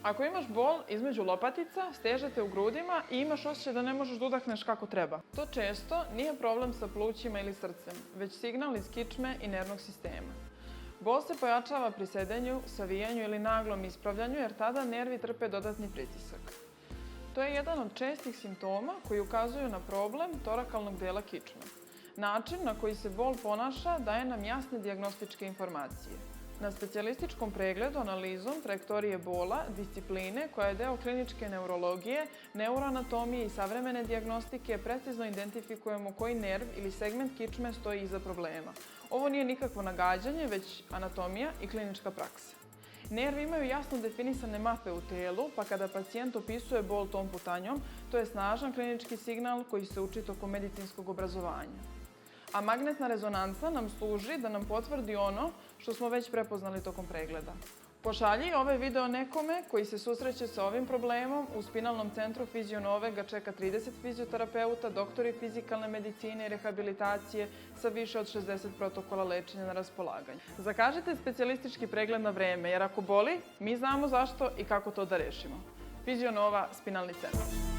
Ako imaš bol između lopatica, steže te u grudima i imaš osjećaj da ne možeš da udahneš kako treba. To često nije problem sa plućima ili srcem, već signal iz kičme i nervnog sistema. Bol se pojačava pri sedenju, savijanju ili naglom ispravljanju jer tada nervi trpe dodatni pritisak. To je jedan od čestih simptoma koji ukazuju na problem torakalnog dela kičme. Način na koji se bol ponaša daje nam jasne dijagnostičke informacije. Na specijalističkom pregledu analizom trajektorije bola, discipline koja je deo kliničke neurologije, neuroanatomije i savremene dijagnostike precizno identifikujemo koji nerv ili segment kičme stoji iza problema. Ovo nije nikakvo nagađanje, već anatomija i klinička praksa. Nervi imaju jasno definisane mape u telu, pa kada pacijent opisuje bol tom putanjom, to je snažan klinički signal koji se uči tokom medicinskog obrazovanja. A magnetna rezonanca nam služi da nam potvrdi ono što smo već prepoznali tokom pregleda. Pošalji ovaj video nekome koji se susreće sa ovim problemom. U Spinalnom centru Fizionove ga čeka 30 fizioterapeuta, doktori fizikalne medicine i rehabilitacije sa više od 60 protokola lečenja na raspolaganju. Zakažite specijalistički pregled na vreme, jer ako boli, mi znamo zašto i kako to da rešimo. Fizionova, Spinalni centar.